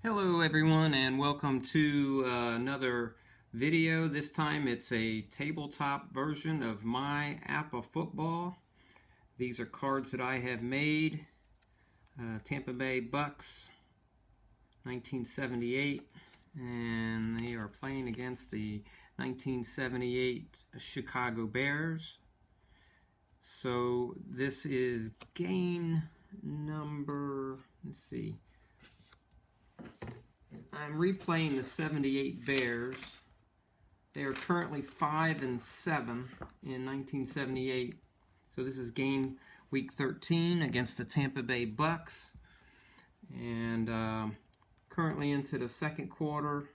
Hello everyone, and welcome to another video. This time it's a tabletop version of my APBA Football. These are cards that I have made. Tampa Bay Bucks 1978, and they are playing against the 1978 Chicago Bears. So this is game number, let's see, I'm replaying the 78 Bears. They are currently 5-7 in 1978. So this is game week 13 against the Tampa Bay Bucks. And currently into the second quarter.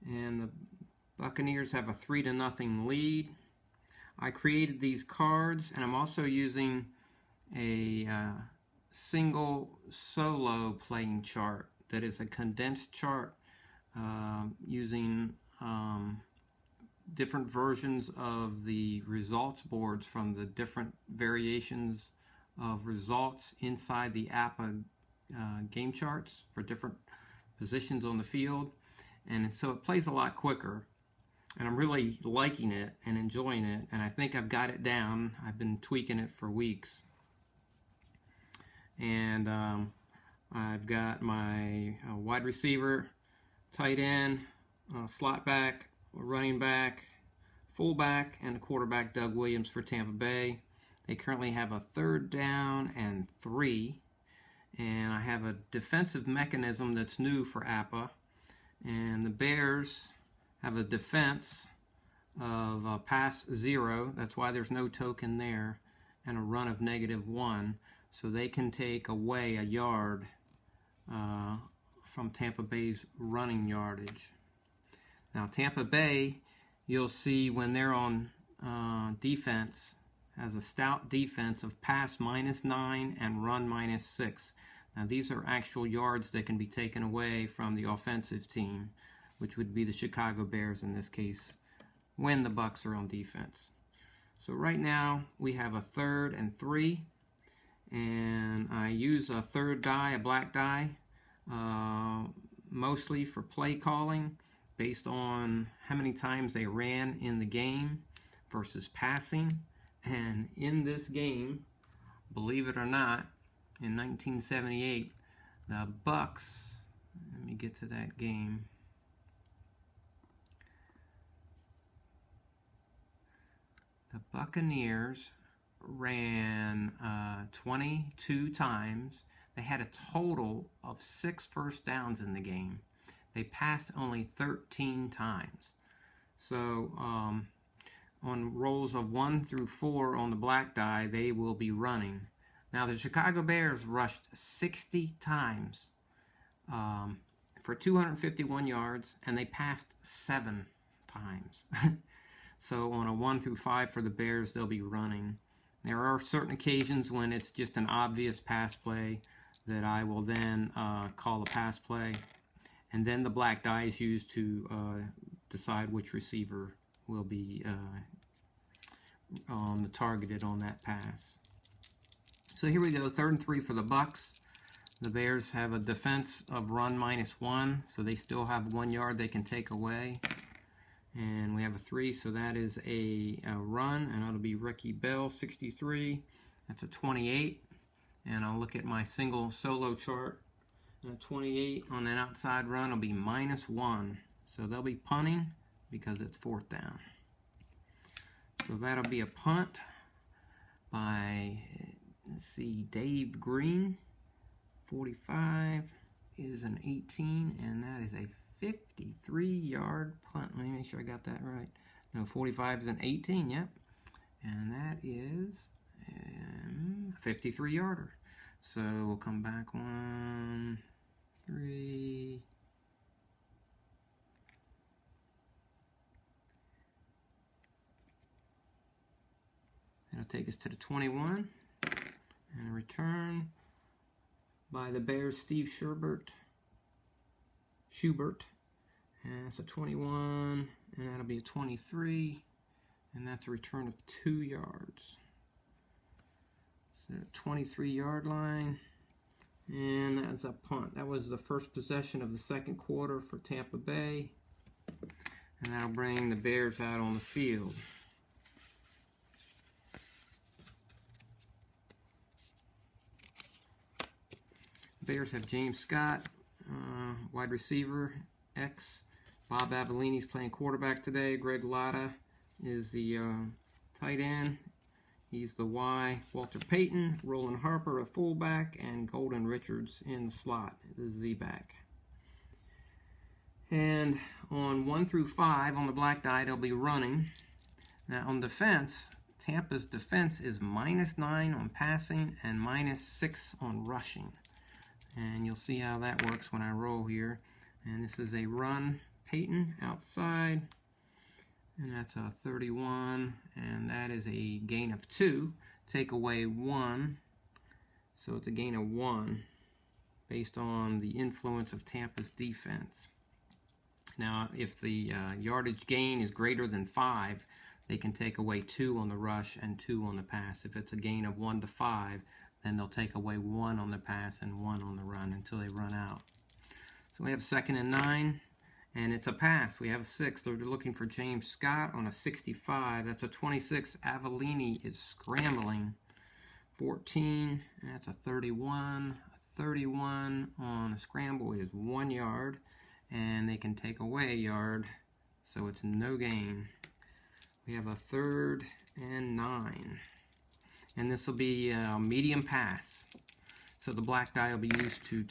And the Buccaneers have a 3-0 lead. I created these cards, and I'm also using a single solo playing chart. That is a condensed chart using different versions of the results boards from the different variations of results inside the APBA game charts for different positions on the field. And so it plays a lot quicker. And I'm really liking it and enjoying it. And I think I've got it down. I've been tweaking it for weeks. And I've got my wide receiver, tight end, slot back, running back, fullback, and the quarterback, Doug Williams, for Tampa Bay. They currently have a 3rd down and 3. And I have a defensive mechanism that's new for APBA. And the Bears have a defense of pass 0. That's why there's no token there. And a run of -1. So they can take away a yard from Tampa Bay's running yardage. Now Tampa Bay, you'll see when they're on defense, has a stout defense of pass -9 and run -6. Now these are actual yards that can be taken away from the offensive team, which would be the Chicago Bears in this case, when the Bucks are on defense. So right now we have a 3rd and 3. And I use a 3rd die, a black die, mostly for play calling based on how many times they ran in the game versus passing. And in this game, believe it or not, in 1978, the Bucks, let me get to that game. The Buccaneers ran 22 times. They had a total of 6 first downs in the game. They passed only 13 times. So on rolls of 1 through 4 on the black die, they will be running. Now the Chicago Bears rushed 60 times for 251 yards, and they passed 7 times. So on a 1 through 5 for the Bears, they'll be running. There are certain occasions when it's just an obvious pass play that I will then call a pass play. And then the black die is used to decide which receiver will be targeted on that pass. So here we go, 3rd and 3 for the Bucks. The Bears have a defense of run -1, so they still have 1 yard they can take away. And we have a 3, so that is a run, and it'll be Ricky Bell, 63. That's a 28. And I'll look at my single solo chart. And a 28 on that outside run will be -1. So they'll be punting because it's 4th down. So that'll be a punt by, let's see, Dave Green. 45 is an 18, and that is a 53-yard punt. Let me make sure I got that right. No, 45 is an 18, yep. And that is a 53-yarder. So we'll come back 1, 3. That'll take us to the 21. And a return by the Bears, Steve Schubert. And it's a 21, and that'll be a 23, and that's a return of 2 yards. So 23-yard line, and has a punt. That was the first possession of the second quarter for Tampa Bay. And that'll bring the Bears out on the field. Bears have James Scott, wide receiver, X. Bob Avellini's playing quarterback today. Greg Latta is the tight end. He's the Y. Walter Payton, Roland Harper, a fullback, and Golden Richards in the slot, the Z-back. And on 1 through 5 on the black die, they'll be running. Now on defense, Tampa's defense is -9 on passing and -6 on rushing. And you'll see how that works when I roll here. And this is a run. Payton outside. And that's a 31. And that is a gain of 2. Take away 1. So it's a gain of 1 based on the influence of Tampa's defense. Now, if the yardage gain is greater than 5, they can take away 2 on the rush and 2 on the pass. If it's a gain of 1 to 5, then they'll take away 1 on the pass and 1 on the run until they run out. So we have 2nd and 9, and it's a pass. We have a 6. They're looking for James Scott on a 65. That's a 26. Avellini is scrambling. 14, that's a 31. A 31 on a scramble is 1 yard. And they can take away a yard, so it's no gain. We have a 3rd and 9. And this will be a medium pass. So the black die will be used to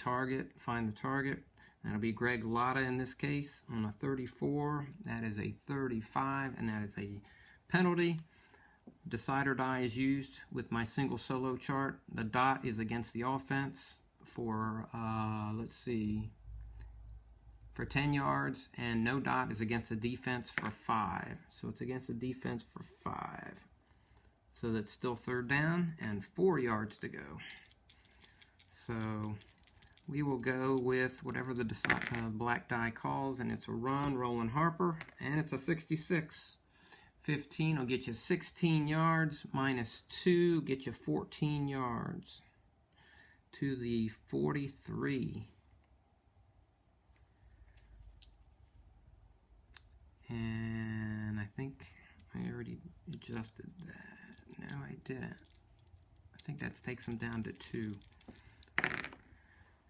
find the target. That'll be Greg Latta in this case on a 34. That is a 35, and that is a penalty. Decider die is used with my single solo chart. The dot is against the offense for, for 10 yards, and no dot is against the defense for 5. So it's against the defense for 5. So that's still 3rd down and 4 yards to go. So we will go with whatever the black die calls, and it's a run, Roland Harper, and it's a 66. 15 will get you 16 yards, -2 get you 14 yards to the 43. And I think I already adjusted that. No, I didn't. I think that takes them down to 2.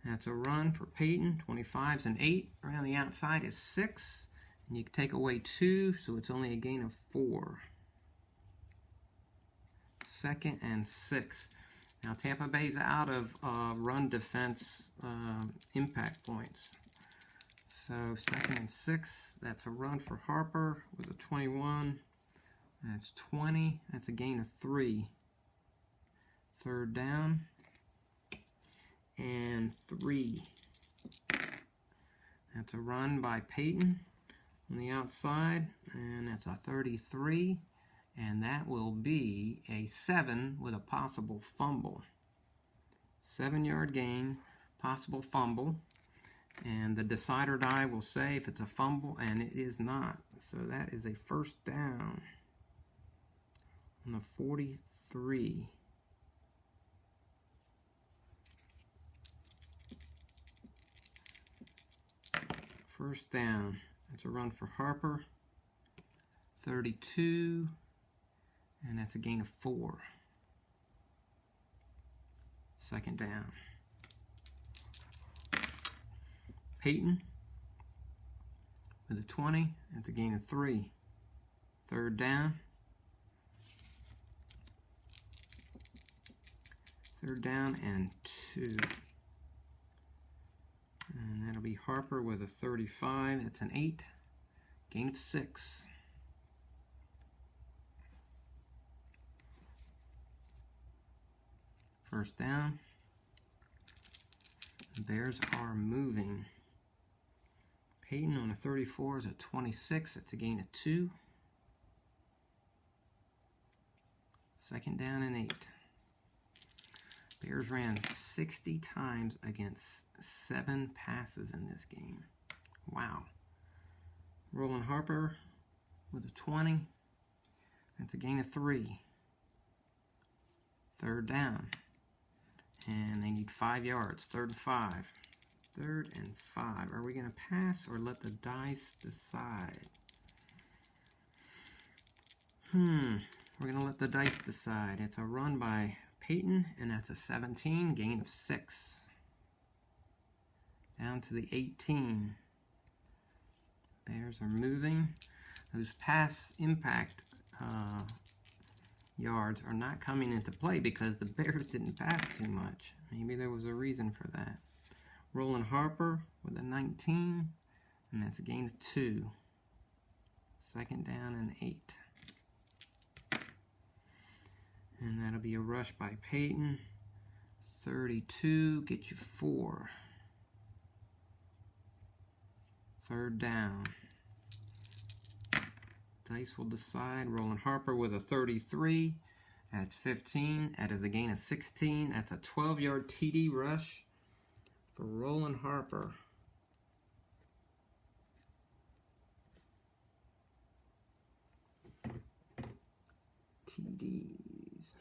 That's a run for Payton. 25's an 8. Around the outside is 6. And you take away 2, so it's only a gain of 4. 2nd and 6. Now Tampa Bay's out of run defense impact points. So 2nd and 6, that's a run for Harper with a 21. That's 20. That's a gain of 3. 3rd down and 3. That's a run by Payton on the outside, and that's a 33. And that will be a 7 with a possible fumble. 7-yard gain, possible fumble. And the decider die will say if it's a fumble, and it is not. So that is a 1st down on the 43. First down. That's a run for Harper. 32. And that's a gain of 4. 2nd down. Payton with a 20. That's a gain of 3. 3rd down. 3rd down and 2. And that'll be Harper with a 35. That's an 8. Gain of 6. First down. The Bears are moving. Payton on a 34 is a 26. That's a gain of 2. 2nd down and 8. Bears ran 60 times against 7 passes in this game. Wow. Roland Harper with a 20. That's a gain of 3. 3rd down. And they need 5 yards. 3rd and 5. 3rd and 5. Are we going to pass or let the dice decide? We're going to let the dice decide. It's a run by Peyton, and that's a 17, gain of 6. Down to the 18. Bears are moving. Those pass impact yards are not coming into play because the Bears didn't pass too much. Maybe there was a reason for that. Roland Harper with a 19, and that's a gain of 2. 2nd down and 8. And that'll be a rush by Peyton. 32, get you 4. 3rd down. Dice will decide. Roland Harper with a 33. That's 15. That is a gain of 16. That's a 12-yard TD rush for Roland Harper. TDs.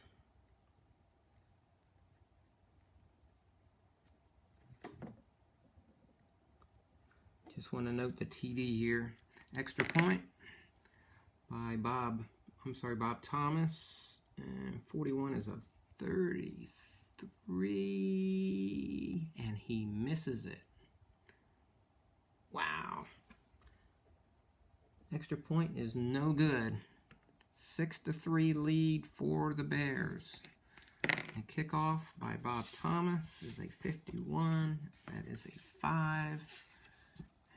Just want to note the TD here. Extra point by Bob Thomas. And 41 is a 33. And he misses it. Wow. Extra point is no good. 6-3 lead for the Bears. And kickoff by Bob Thomas is a 51. That is a 5.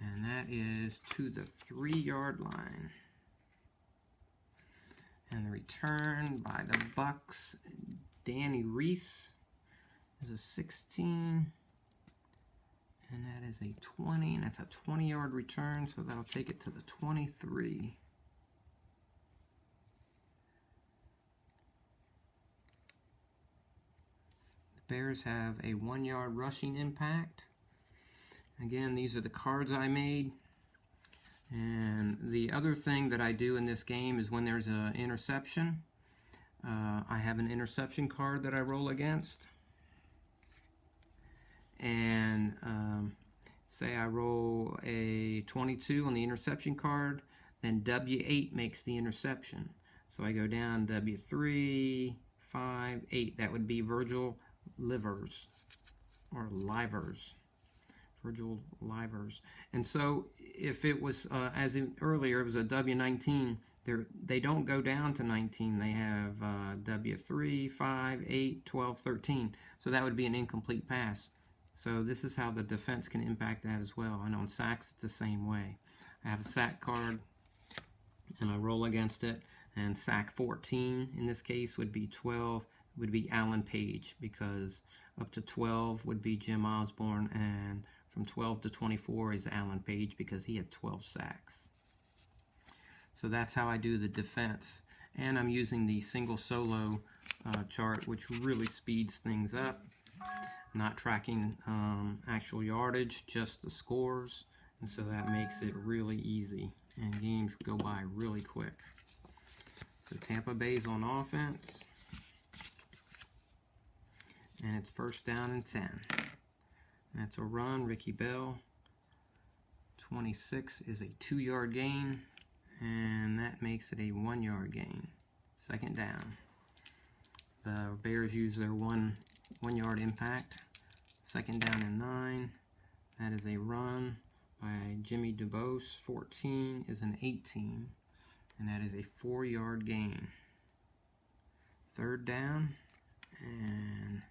And that is to the 3-yard line. And the return by the Bucks, Danny Reese, is a 16. And that is a 20. And that's a 20-yard return, so that'll take it to the 23. The Bears have a 1-yard rushing impact. Again, these are the cards I made. And the other thing that I do in this game is when there's an interception, I have an interception card that I roll against. And say I roll a 22 on the interception card, then W8 makes the interception. So I go down W3, 5, 8. That would be Virgil Livers or Livers. Virgil Livers. And so if it was, as in earlier, it was a W19, they don't go down to 19. They have W3, 5, 8, 12, 13. So that would be an incomplete pass. So this is how the defense can impact that as well. And on sacks, it's the same way. I have a sack card, and I roll against it. And sack 14, in this case, would be 12, would be Alan Page, because up to 12 would be Jim Osborne, and from 12 to 24 is Alan Page because he had 12 sacks. So that's how I do the defense. And I'm using the single solo chart, which really speeds things up. Not tracking actual yardage, just the scores. And so that makes it really easy. And games go by really quick. So Tampa Bay's on offense. And it's 1st down and 10. That's a run. Ricky Bell. 26 is a 2-yard gain. And that makes it a 1-yard gain. 2nd down. The Bears use their 1-yard impact. 2nd down and 9. That is a run by Jimmy DeBose. 14 is an 18. And that is a 4-yard gain. 3rd down. And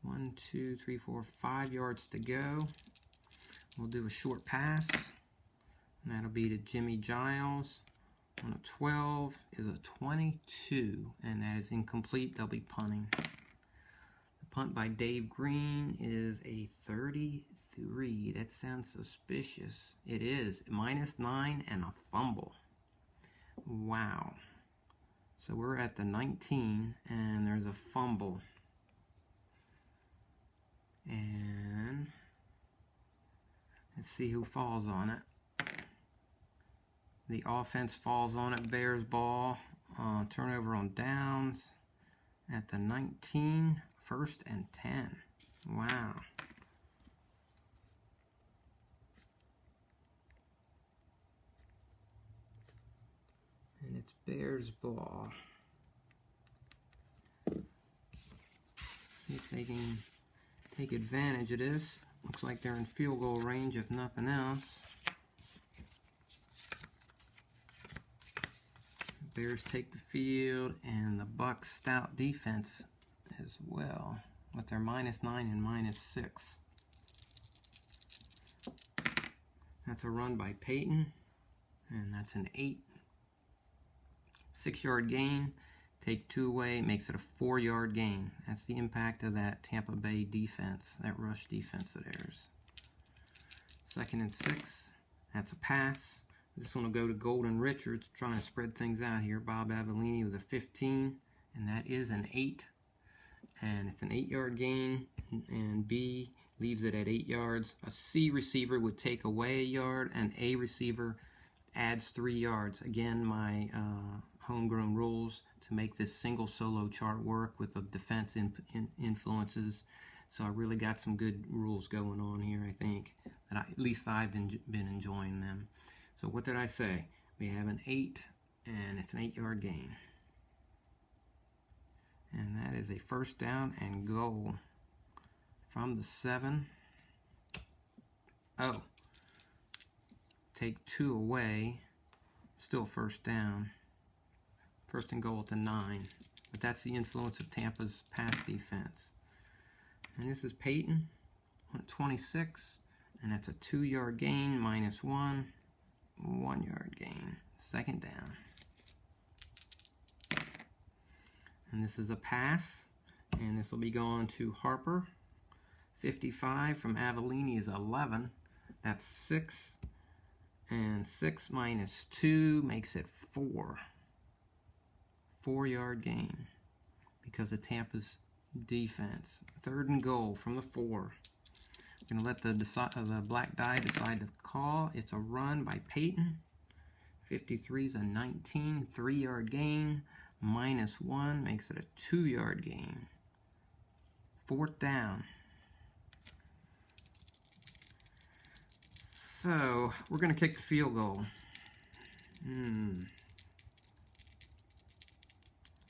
1, 2, 3, 4, 5 yards to go. We'll do a short pass. And that'll be to Jimmy Giles. On a 12 is a 22. And that is incomplete. They'll be punting. The punt by Dave Green is a 33. That sounds suspicious. It is. -9 and a fumble. Wow. So we're at the 19 and there's a fumble. And let's see who falls on it. The offense falls on it. Bears ball. Turnover on downs at the 19. 1st and 10. Wow. And it's Bears ball. Let's see if they can take advantage of this. Looks like they're in field goal range if nothing else. Bears take the field, and the Bucs stout defense as well with their -9 and -6. That's a run by Peyton, and that's an 8. 6-yard gain. Take 2 away, makes it a 4-yard gain. That's the impact of that Tampa Bay defense, that rush defense of theirs. 2nd and 6. That's a pass. This one will go to Golden Richards, trying to spread things out here. Bob Avellini with a 15, and that is an 8. And it's an 8-yard gain, and B leaves it at 8 yards. A C receiver would take away a yard, and A receiver adds 3 yards. Again, my homegrown rules to make this single solo chart work with the defense influences. So I really got some good rules going on here, I think. And at least I've been enjoying them. So what did I say? We have an 8, and it's an 8-yard gain. And that is a 1st down and goal from the 7. Oh. Take 2 away. Still 1st down. 1st and goal at the 9. But that's the influence of Tampa's pass defense. And this is Peyton on 26. And that's a 2-yard gain, -1. 1-yard gain. 2nd down. And this is a pass. And this will be going to Harper. 55 from Avellini is 11. That's 6. And 6 minus 2 makes it 4. 4-yard gain because of Tampa's defense. 3rd and goal from the 4. Going to let the black die decide to call. It's a run by Peyton. 53 is a 19. 3-yard gain. -1 makes it a 2-yard gain. 4th down. So we're going to kick the field goal.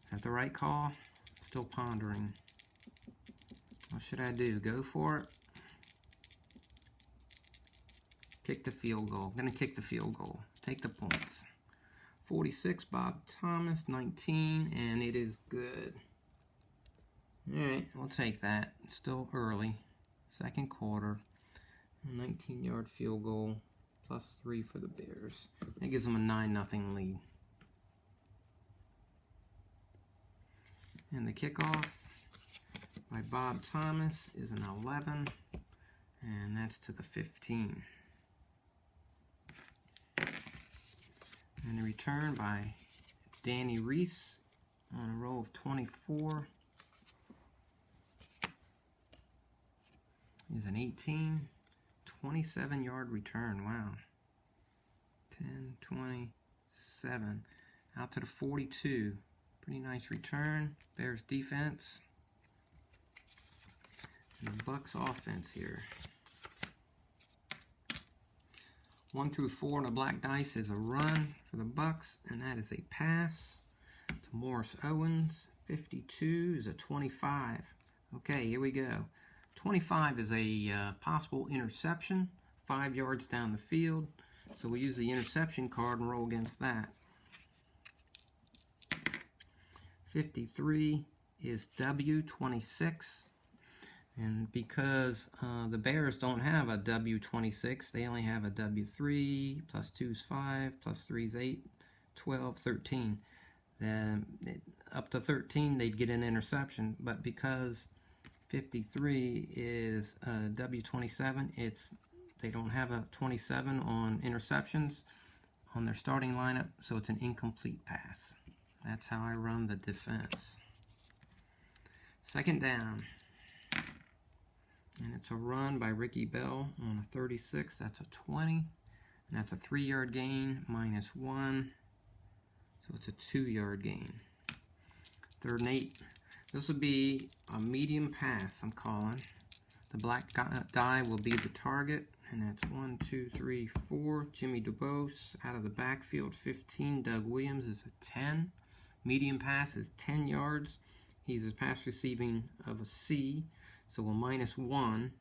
Is that the right call? Still pondering. What should I do? Go for it? Kick the field goal. I'm going to kick the field goal. Take the points. 46, Bob Thomas, 19, and it is good. Alright, we'll take that. It's still early. 2nd quarter. 19-yard field goal, +3 for the Bears. That gives them a 9-0 lead. And the kickoff by Bob Thomas is an 11, and that's to the 15. And the return by Danny Reese on a row of 24 is an 18. 27-yard return. Wow. 10, 27. Out to the 42. Pretty nice return. Bears defense. And the Bucs offense here. 1 through 4 on the black dice is a run for the Bucs, and that is a pass to Morris Owens. 52 is a 25. Okay, here we go. 25 is a possible interception, 5 yards down the field. So we use the interception card and roll against that. 53 is W26. And because the Bears don't have a W26, they only have a W3, +2 is 5, +3 is 8, 12, 13. Then up to 13, they'd get an interception. But because 53 is W27, they don't have a 27 on interceptions on their starting lineup, so it's an incomplete pass. That's how I run the defense. 2nd down. And it's a run by Ricky Bell on a 36. That's a 20. And that's a 3-yard gain, -1. So it's a 2-yard gain. 3rd and 8. This will be a medium pass, I'm calling. The black die will be the target, and that's 1, 2, 3, 4. Jimmy DuBose out of the backfield, 15. Doug Williams is a 10. Medium pass is 10 yards. He's a pass receiving of a C, so we'll -1.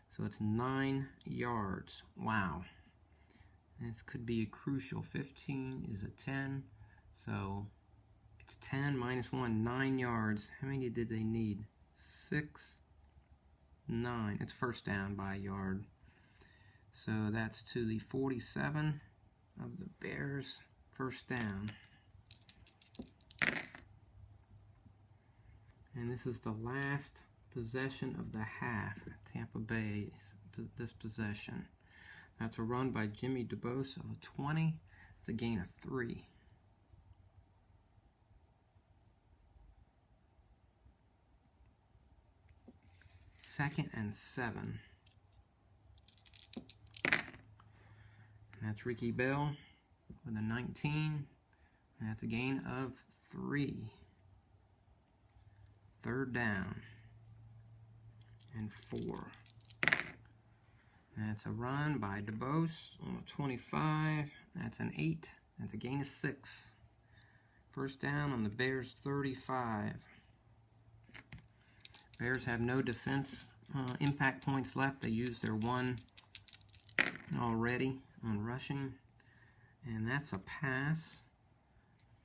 So it's 9 yards. Wow. This could be crucial. 15 is a 10, so it's 10 -1, 9 yards. How many did they need? 6, 9. It's first down by a yard. So that's to the 47 of the Bears, first down. And this is the last possession of the half. Tampa Bay, this possession. That's a run by Jimmy DuBose of a 20. It's a gain of 3. Second and 7. And that's Ricky Bell with a 19. And that's a gain of 3. Third down and 4. That's a run by DuBose on a 25. That's an 8. That's a gain of 6. First down on the Bears 35. Bears have no defense impact points left. They used their 1 already on rushing. And that's a pass.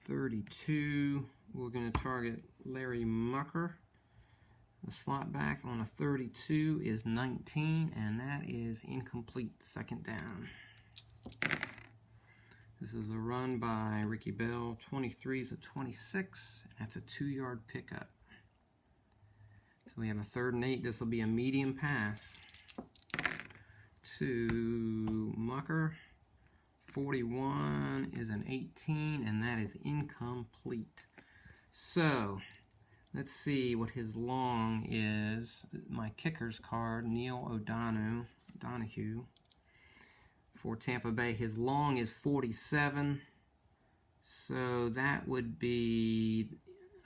32. We're going to target Larry Mucker. The slot back on a 32 is 19, and that is incomplete. Second down. This is a run by Ricky Bell. 23 is a 26. That's a 2-yard pickup. So we have a 3rd and 8. This will be a medium pass to Mucker. 41 is an 18, and that is incomplete. So let's see what his long is. My kicker's card, Neil O'Donohue for Tampa Bay. His long is 47. So that would be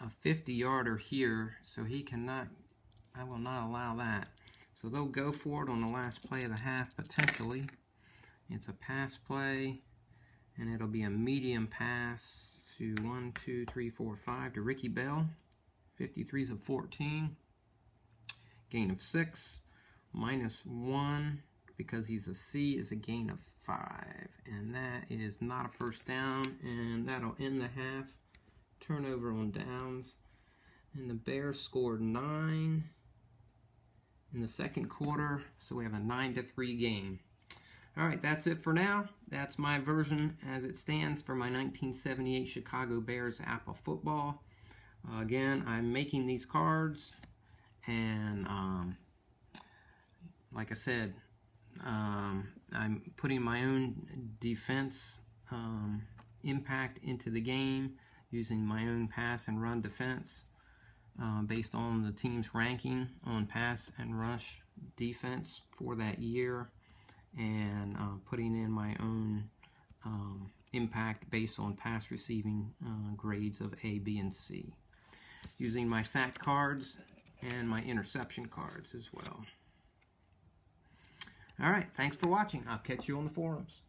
a 50-yarder here. So he cannot, I will not allow that. So they'll go for it on the last play of the half, potentially. It's a pass play, and it'll be a medium pass to 1, 2, 3, 4, 5 to Ricky Bell. 53 is a 14. Gain of 6. -1 because he's a C is a gain of 5. And that is not a first down, and that'll end the half. Turnover on downs. And the Bears scored 9 in the second quarter, so we have a 9-3 game. All right, that's it for now. That's my version as it stands for my 1978 Chicago Bears APBA Football. Again, I'm making these cards, and like I said, I'm putting my own defense impact into the game using my own pass and run defense based on the team's ranking on pass and rush defense for that year, and putting in my own impact based on pass receiving grades of A, B, and C, using my sack cards and my interception cards as well. All right, thanks for watching. I'll catch you on the forums.